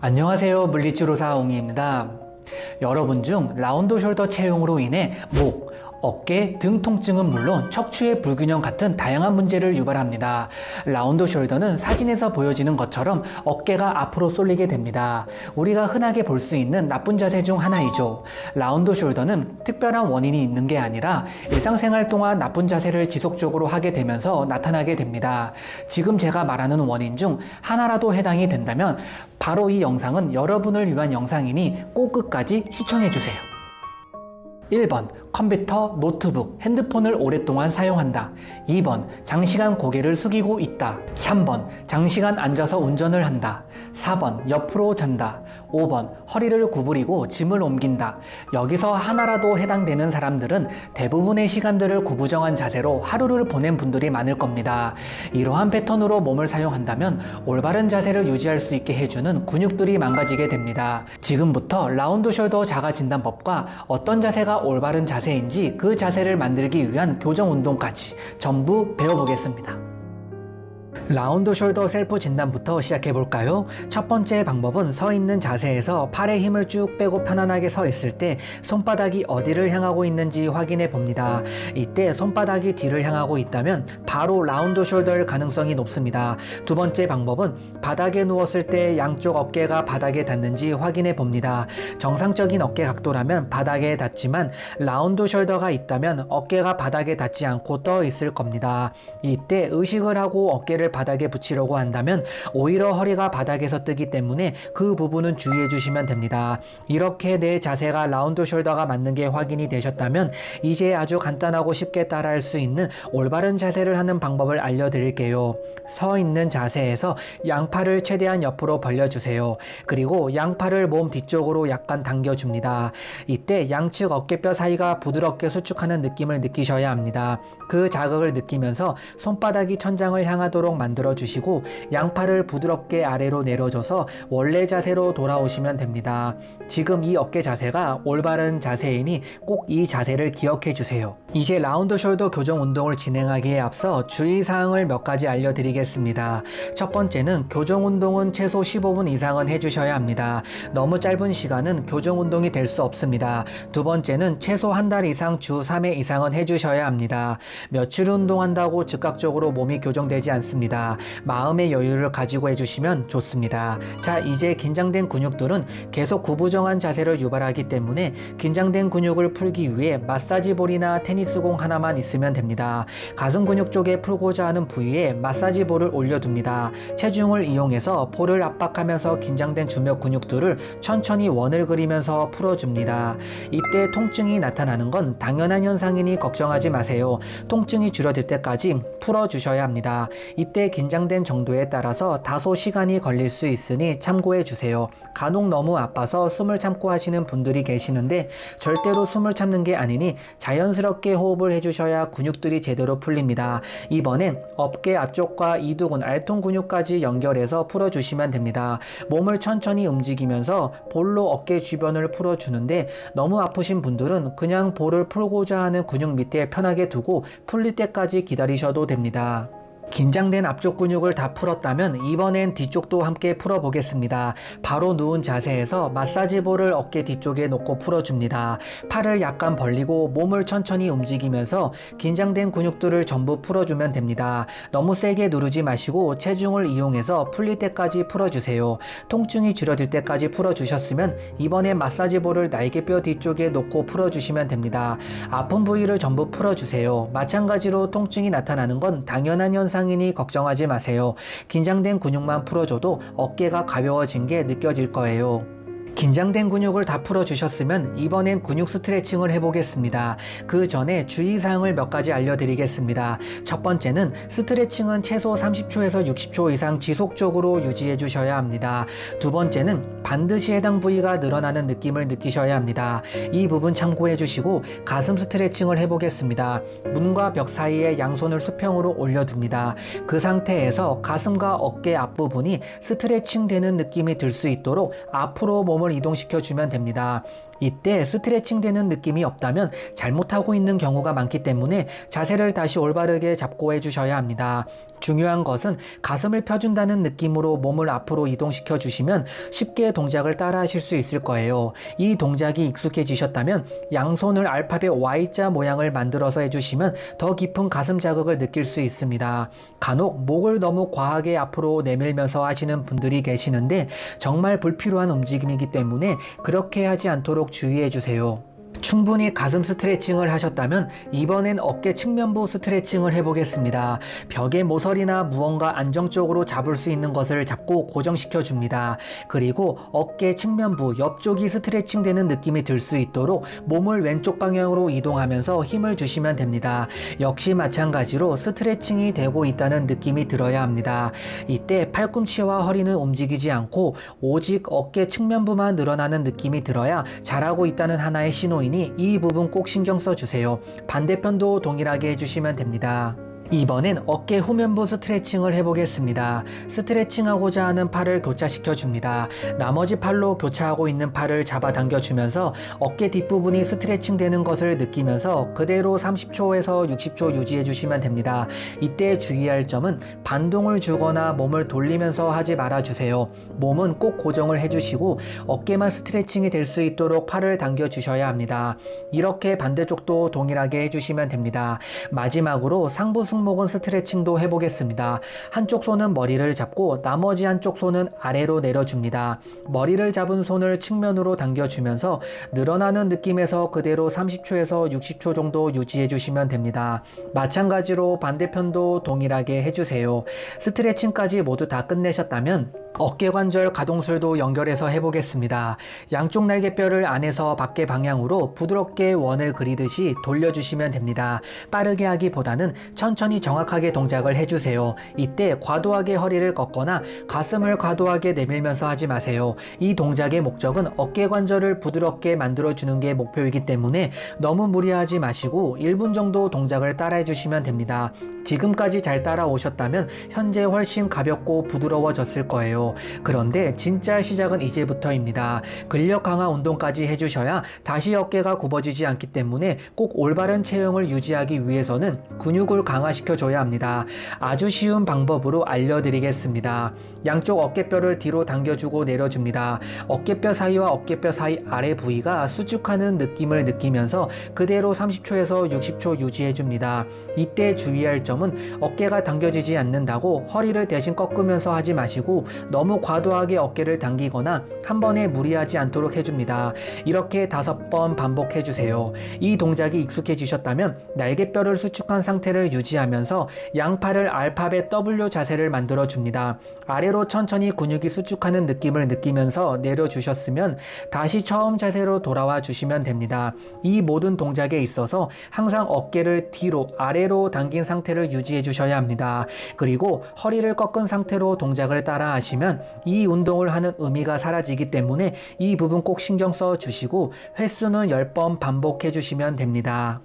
안녕하세요. 물리치료사 옹이입니다. 여러분 중 라운드 숄더 채용으로 인해 목, 어깨, 등 통증은 물론 척추의 불균형 같은 다양한 문제를 유발합니다. 라운드 숄더는 사진에서 보여지는 것처럼 어깨가 앞으로 쏠리게 됩니다. 우리가 흔하게 볼 수 있는 나쁜 자세 중 하나이죠. 라운드 숄더는 특별한 원인이 있는 게 아니라 일상생활 동안 나쁜 자세를 지속적으로 하게 되면서 나타나게 됩니다. 지금 제가 말하는 원인 중 하나라도 해당이 된다면 바로 이 영상은 여러분을 위한 영상이니 꼭 끝까지 시청해주세요. 1번 컴퓨터, 노트북, 핸드폰을 오랫동안 사용한다. 2번 장시간 고개를 숙이고 있다. 3번 장시간 앉아서 운전을 한다. 4번 옆으로 잔다. 5번 허리를 구부리고 짐을 옮긴다. 여기서 하나라도 해당되는 사람들은 대부분의 시간들을 구부정한 자세로 하루를 보낸 분들이 많을 겁니다. 이러한 패턴으로 몸을 사용한다면 올바른 자세를 유지할 수 있게 해주는 근육들이 망가지게 됩니다. 지금부터 라운드 숄더 자가 진단법과 어떤 자세가 올바른 자세인지 그 자세를 만들기 위한 교정 운동까지 전부 배워보겠습니다. 라운드 숄더 셀프 진단부터 시작해볼까요? 첫 번째 방법은 서 있는 자세에서 팔에 힘을 쭉 빼고 편안하게 서 있을 때 손바닥이 어디를 향하고 있는지 확인해 봅니다. 이때 손바닥이 뒤를 향하고 있다면 바로 라운드 숄더일 가능성이 높습니다. 두 번째 방법은 바닥에 누웠을 때 양쪽 어깨가 바닥에 닿는지 확인해 봅니다. 정상적인 어깨 각도라면 바닥에 닿지만 라운드 숄더가 있다면 어깨가 바닥에 닿지 않고 떠 있을 겁니다. 이때 의식을 하고 어깨를 바닥에 붙이려고 한다면 오히려 허리가 바닥에서 뜨기 때문에 그 부분은 주의해 주시면 됩니다. 이렇게 내 자세가 라운드 숄더가 맞는 게 확인이 되셨다면 이제 아주 간단하고 쉽게 따라할 수 있는 올바른 자세를 하는 방법을 알려드릴게요. 서 있는 자세에서 양팔을 최대한 옆으로 벌려주세요. 그리고 양팔을 몸 뒤쪽으로 약간 당겨줍니다. 이때 양측 어깨뼈 사이가 부드럽게 수축하는 느낌을 느끼셔야 합니다. 그 자극을 느끼면서 손바닥이 천장을 향하도록 만들어 주시고 양팔을 부드럽게 아래로 내려줘서 원래 자세로 돌아오시면 됩니다. 지금 이 어깨 자세가 올바른 자세이니 꼭 이 자세를 기억해 주세요. 이제 라운드 숄더 교정 운동을 진행하기에 앞서 주의사항을 몇 가지 알려드리겠습니다. 첫 번째는 교정 운동은 최소 15분 이상은 해주셔야 합니다. 너무 짧은 시간은 교정 운동이 될 수 없습니다. 두 번째는 최소 한 달 이상 주 3회 이상은 해주셔야 합니다. 며칠 운동한다고 즉각적으로 몸이 교정되지 않습니다. 마음의 여유를 가지고 해주시면 좋습니다. 자, 이제 긴장된 근육들은 계속 구부정한 자세를 유발하기 때문에 긴장된 근육을 풀기 위해 마사지볼이나 테니스공 하나만 있으면 됩니다. 가슴 근육 쪽에 풀고자 하는 부위에 마사지볼을 올려둡니다. 체중을 이용해서 볼을 압박하면서 긴장된 주먹 근육들을 천천히 원을 그리면서 풀어줍니다. 이때 통증이 나타나는 건 당연한 현상이니 걱정하지 마세요. 통증이 줄어들 때까지 풀어주셔야 합니다. 이때 긴장된 정도에 따라서 다소 시간이 걸릴 수 있으니 참고해 주세요. 간혹 너무 아파서 숨을 참고 하시는 분들이 계시는데 절대로 숨을 참는 게 아니니 자연스럽게 호흡을 해주셔야 근육들이 제대로 풀립니다. 이번엔 어깨 앞쪽과 이두근, 알통 근육까지 연결해서 풀어주시면 됩니다. 몸을 천천히 움직이면서 볼로 어깨 주변을 풀어주는데 너무 아프신 분들은 그냥 볼을 풀고자 하는 근육 밑에 편하게 두고 풀릴 때까지 기다리셔도 됩니다. 긴장된 앞쪽 근육을 다 풀었다면 이번엔 뒤쪽도 함께 풀어보겠습니다. 바로 누운 자세에서 마사지볼을 어깨 뒤쪽에 놓고 풀어줍니다. 팔을 약간 벌리고 몸을 천천히 움직이면서 긴장된 근육들을 전부 풀어주면 됩니다. 너무 세게 누르지 마시고 체중을 이용해서 풀릴 때까지 풀어주세요. 통증이 줄어들 때까지 풀어주셨으면 이번엔 마사지볼을 날개뼈 뒤쪽에 놓고 풀어주시면 됩니다. 아픈 부위를 전부 풀어주세요. 마찬가지로 통증이 나타나는 건 당연한 현상 이니 걱정하지 마세요. 긴장된 근육만 풀어줘도 어깨가 가벼워진 게 느껴질 거예요. 긴장된 근육을 다 풀어주셨으면 이번엔 근육 스트레칭을 해보겠습니다. 그 전에 주의사항을 몇 가지 알려드리겠습니다. 첫 번째는 스트레칭은 최소 30초에서 60초 이상 지속적으로 유지해 주셔야 합니다. 두 번째는 반드시 해당 부위가 늘어나는 느낌을 느끼셔야 합니다. 이 부분 참고해 주시고 가슴 스트레칭을 해보겠습니다. 문과 벽 사이에 양손을 수평으로 올려둡니다. 그 상태에서 가슴과 어깨 앞부분이 스트레칭 되는 느낌이 들 수 있도록 앞으로 몸을 몸을 이동시켜 주면 됩니다. 이때 스트레칭 되는 느낌이 없다면 잘못하고 있는 경우가 많기 때문에 자세를 다시 올바르게 잡고 해주셔야 합니다. 중요한 것은 가슴을 펴준다는 느낌으로 몸을 앞으로 이동시켜 주시면 쉽게 동작을 따라 하실 수 있을 거예요. 이 동작이 익숙해지셨다면 양손을 알파벳 Y자 모양을 만들어서 해주시면 더 깊은 가슴 자극을 느낄 수 있습니다. 간혹 목을 너무 과하게 앞으로 내밀면서 하시는 분들이 계시는데 정말 불필요한 움직임이기 때문에 그렇게 하지 않도록 주의해 주세요. 충분히 가슴 스트레칭을 하셨다면 이번엔 어깨 측면부 스트레칭을 해보겠습니다. 벽에 모서리나 무언가 안정적으로 잡을 수 있는 것을 잡고 고정시켜 줍니다. 그리고 어깨 측면부 옆쪽이 스트레칭 되는 느낌이 들 수 있도록 몸을 왼쪽 방향으로 이동하면서 힘을 주시면 됩니다. 역시 마찬가지로 스트레칭이 되고 있다는 느낌이 들어야 합니다. 이때 팔꿈치와 허리는 움직이지 않고 오직 어깨 측면부만 늘어나는 느낌이 들어야 잘하고 있다는 하나의 신호이니 이 부분 꼭 신경 써주세요. 반대편도 동일하게 해주시면 됩니다. 이번엔 어깨 후면부 스트레칭을 해보겠습니다. 스트레칭하고자 하는 팔을 교차시켜 줍니다. 나머지 팔로 교차하고 있는 팔을 잡아당겨주면서 어깨 뒷부분이 스트레칭 되는 것을 느끼면서 그대로 30초에서 60초 유지해 주시면 됩니다. 이때 주의할 점은 반동을 주거나 몸을 돌리면서 하지 말아주세요. 몸은 꼭 고정을 해주시고 어깨만 스트레칭이 될 수 있도록 팔을 당겨주셔야 합니다. 이렇게 반대쪽도 동일하게 해주시면 됩니다. 마지막으로 상부 승모근 스트레칭도 해보겠습니다. 한쪽 손은 머리를 잡고 나머지 한쪽 손은 아래로 내려줍니다. 머리를 잡은 손을 측면으로 당겨주면서 늘어나는 느낌에서 그대로 30초에서 60초 정도 유지해 주시면 됩니다. 마찬가지로 반대편도 동일하게 해주세요. 스트레칭까지 모두 다 끝내셨다면 어깨관절 가동술도 연결해서 해보겠습니다. 양쪽 날개뼈를 안에서 밖에 방향으로 부드럽게 원을 그리듯이 돌려주시면 됩니다. 빠르게 하기보다는 천천히 정확하게 동작을 해주세요. 이때 과도하게 허리를 꺾거나 가슴을 과도하게 내밀면서 하지 마세요. 이 동작의 목적은 어깨관절을 부드럽게 만들어주는 게 목표이기 때문에 너무 무리하지 마시고 1분 정도 동작을 따라해 주시면 됩니다. 지금까지 잘 따라오셨다면 현재 훨씬 가볍고 부드러워졌을 거예요. 그런데 진짜 시작은 이제부터입니다. 근력 강화 운동까지 해주셔야 다시 어깨가 굽어지지 않기 때문에 꼭 올바른 체형을 유지하기 위해서는 근육을 강화시켜 줘야 합니다. 아주 쉬운 방법으로 알려드리겠습니다. 양쪽 어깨뼈를 뒤로 당겨주고 내려줍니다. 어깨뼈 사이와 어깨뼈 사이 아래 부위가 수축하는 느낌을 느끼면서 그대로 30초에서 60초 유지해줍니다. 이때 주의할 점은 어깨가 당겨지지 않는다고 허리를 대신 꺾으면서 하지 마시고 너무 과도하게 어깨를 당기거나 한 번에 무리하지 않도록 해줍니다. 이렇게 5번 반복해주세요. 이 동작이 익숙해지셨다면 날개뼈를 수축한 상태를 유지하면서 양팔을 알파벳 W 자세를 만들어줍니다. 아래로 천천히 근육이 수축하는 느낌을 느끼면서 내려주셨으면 다시 처음 자세로 돌아와 주시면 됩니다. 이 모든 동작에 있어서 항상 어깨를 뒤로 아래로 당긴 상태를 유지해 주셔야 합니다. 그리고 허리를 꺾은 상태로 동작을 따라 하시면 이 운동을 하는 의미가 사라지기 때문에 이 부분 꼭 신경 써 주시고 횟수는 10번 반복해 주시면 됩니다.